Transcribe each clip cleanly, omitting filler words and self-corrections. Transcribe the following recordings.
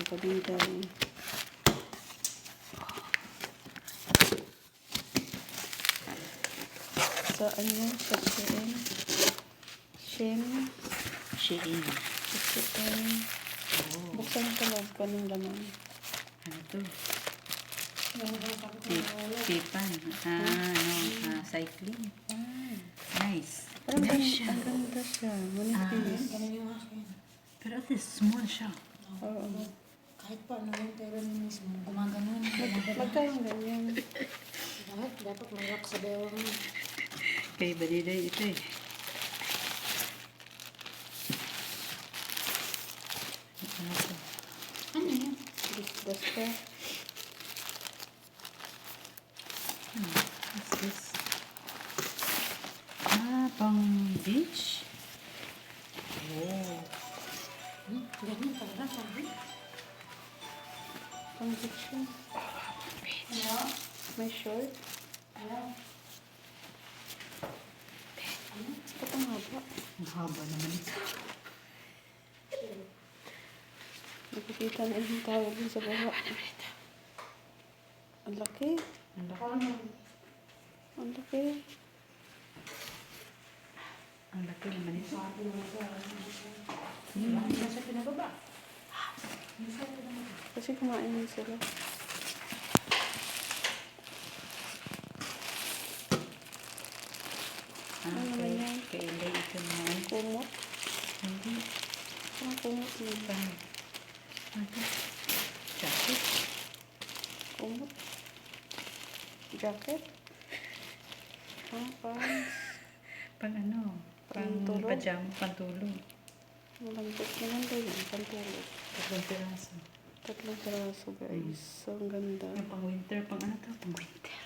Pabintay. Saan yan? Sa Shein. Shein. Sa Shein. Oh. Buksan mo sa loob ko ng laman. Ano to? Tipan. Cycling. Nice. Parang Nice siya. ang ganda siya. Manipis. Pero at least small siya. Oo. Kahit pa ano yun, pero mismo, gumaganon. Magkano ganyan? Dapat malak sa bewang mo. Kay Baliday ito eh. Ano to? Ano yun? Disdas ka. What's this? Pang beach? Oh. Ganyan pala, sabi. Pang kitchen. Ano? May short. Ano? Ba't ang haba? Ang haba naman ito. Nakikita na yung tawag din sa baba. Ang laki. Ang laki. Ang laki. Ang laki naman ito. Sabi mo ito. Hindi na siya pinababa. Kasi kumain din sila. Ano naman yan? Kailan ito naman? Kumot. Hindi. Parang kumot yun. Ano? Jacket? Kumot. Jacket. Pants. Pang ano? Pang Pantulog? pajama, pantulog. Malambot. Maganda yun. Pantulog. 3 piraso. 3 piraso guys. So, ang ganda. Yung pang winter, pang ano to? Pang winter.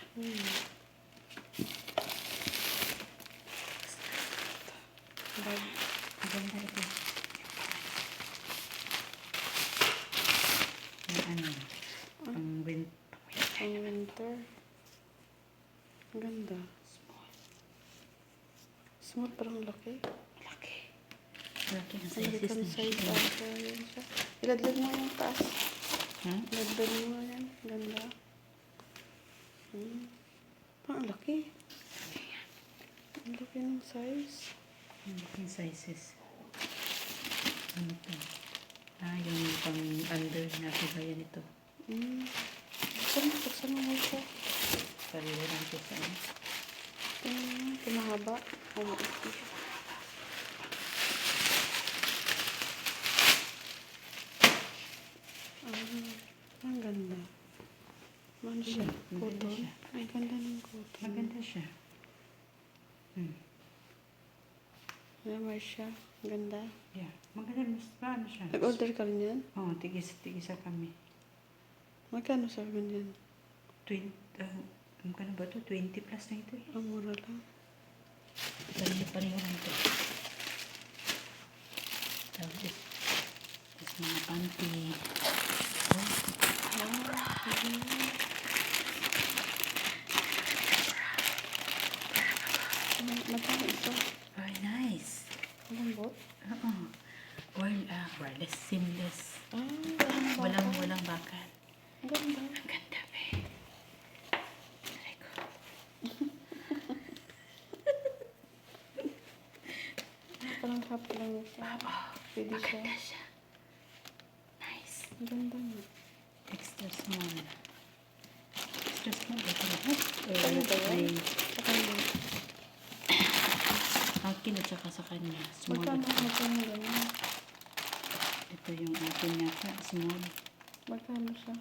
Bag. Ang ganda ito. Yung ano? Pang winter. Ang winter. Ang ganda. Small parang laki. Malaki. Malaki ang American sizes size na. ata yan siya. Iladlad mo yung taas. Ha? Iladlad mo yan. Ganda. Parang ang laki. Ang laki ng size. Ang laking sizes. Ano to? Yung pang under na tibayan ito. Buksan mo siya. Sarili lang ito sa ano. Kumahaba. O maikli. Ang ganda. Man siya. Maganda Cotton. siya. Ay, ganda ng cotton. Maganda siya. May siya. Ganda. Yeah. Maganda. Mas paano siya? Nag-order ka rin yan? Oo, tigisa kami. Magkano sa ganyan? 20, ano ba ito? 20 plus na ito eh. Ang mura lang. Pareho lang ito. Tapos mga panty. Magkano ito? Very nice. Malambot? Oo. Wireless, seamless. Walang bakal. Ang ganda. Ang ganda eh. Aray ko. Parang half lang siya. Pwede siya. Maganda siya. Nice. Ang ganda nga. Extra small. Extra small. Ano ba yan? Sa kanya. Akin at saka sa kanya. Small. Magkano ganyan? Ito yung akin yata. Small. Magkano siya?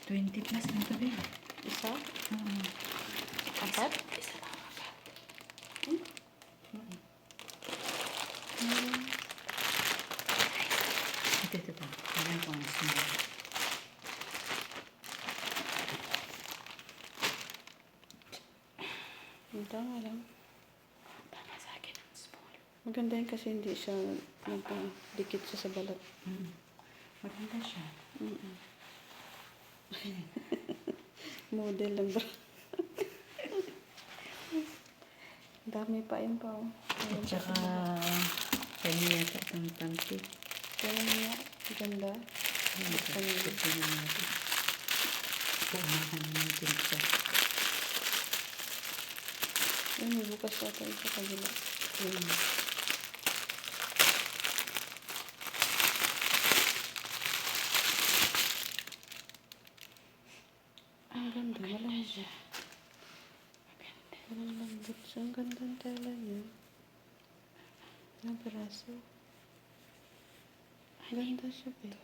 20 plus na ito eh. Isa? Apat? Apat? Isa lang apat. Ito. Alam ko ang small. Tama lang. Tama sa akin ang small. Maganda yun kasi hindi siya nagdikit siya sa balat. Maganda siya. Model lang ba? Dami pa yun pa. At saka, kanya yata itong panty. Kaya nga. Ganda. Buksan mo. Buksan na natin. Pumahan natin siya. Ay, may bukas pa tayo sa kabila. Ang ganda. Malambot. Parang lambot siya. Ang ganda ng tela niya. Ilang piraso. Ganda siya, babe.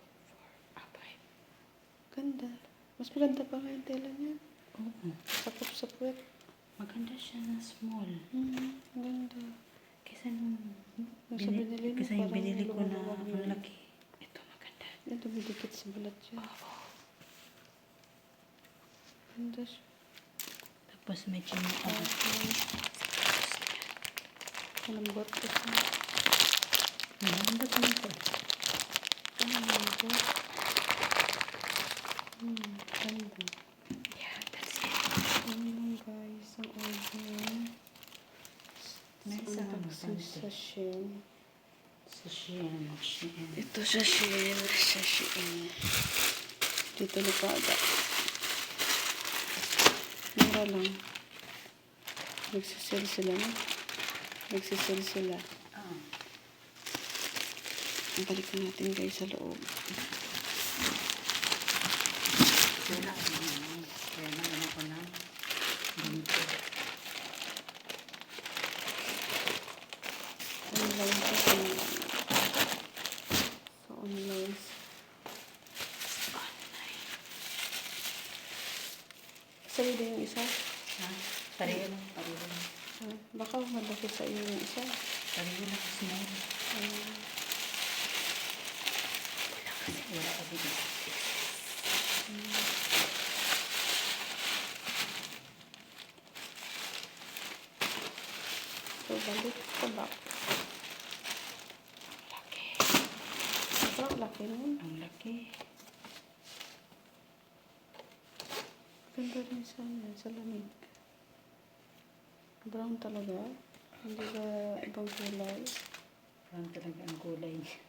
Ganda. Mas maganda pa nga yung tela niya. Oo. Sakop sa puwet. Maganda siya na small. Ang ganda. Kaysa nung Yung sa binili mo, kasi yung parang binili ko na lumuluwag ang yun. laki. Ito maganda. Ito, bidikit sa balat siya. Ganda siya. Tapos may chinuan. Malambot kasi. Maganda pa nito. Malambot. Ganda. Yeah, that's it. Ano lang guys, ang order. May isa Ang ano, vaccine panty. sa Shein. Sa Shein. Ito sa Shein. Sa Shein. Dito Lazada. Mura lang. Nagsisale sila na. Nagsisale sila. Ah. Balik natin guys sa loob. Wala ko naman. Kaya naman ako na ganito. Online kasi. So, online. Sa'yo din yung isa? Ha? Pareho lang. Pareho lang. Baka malaki sa iyo yung isa. Pareho lang. Small. Wala kasi dito. So, balik sa back. Laki. Sobrang laki nun. Ang laki. Ganda rin sa ano, sa lamig. Brown talaga. Hindi ba ibang kulay? Parang talaga ang kulay niya.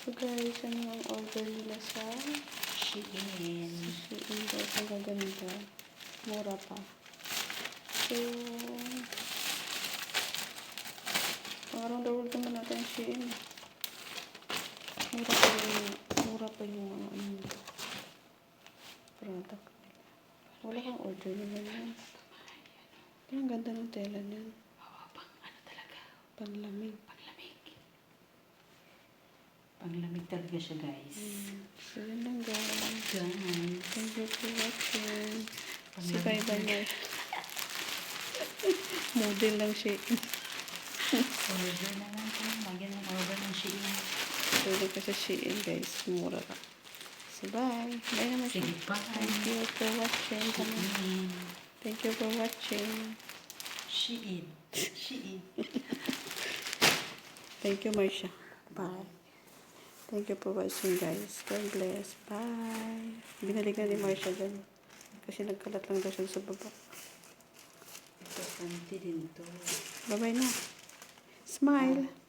So guys, ano ang order nila sa Shein. Shein guys. Ang gaganda. Mura pa. So, parang the world naman natin Shein. Mura pa yung mga ano, product nila. Wala kang order nila yan. Ang ganda ng tela niyan. Pang ano talaga. Panlamig. Panglamig. Panglamig talaga siya, guys. So, yun lang guys. Guys. Thank you for watching. Si Panglamig Bye Bye Model lang siya. Order na lang po. Lagyan ng order ng Shein. Pwede ka sa Shein guys. Mura ka. So bye. Bye naman siya. Sige, bye. Thank you for watching. Shein. Thank you for watching. Shein. Shein. Thank you Marsha. Bye. Thank you for watching guys. God bless. Bye. Binalik na ni Marsha dyan. Kasi nagkalat lang daw siya sa baba. Ito, panty din to. Bye bye na. Smile.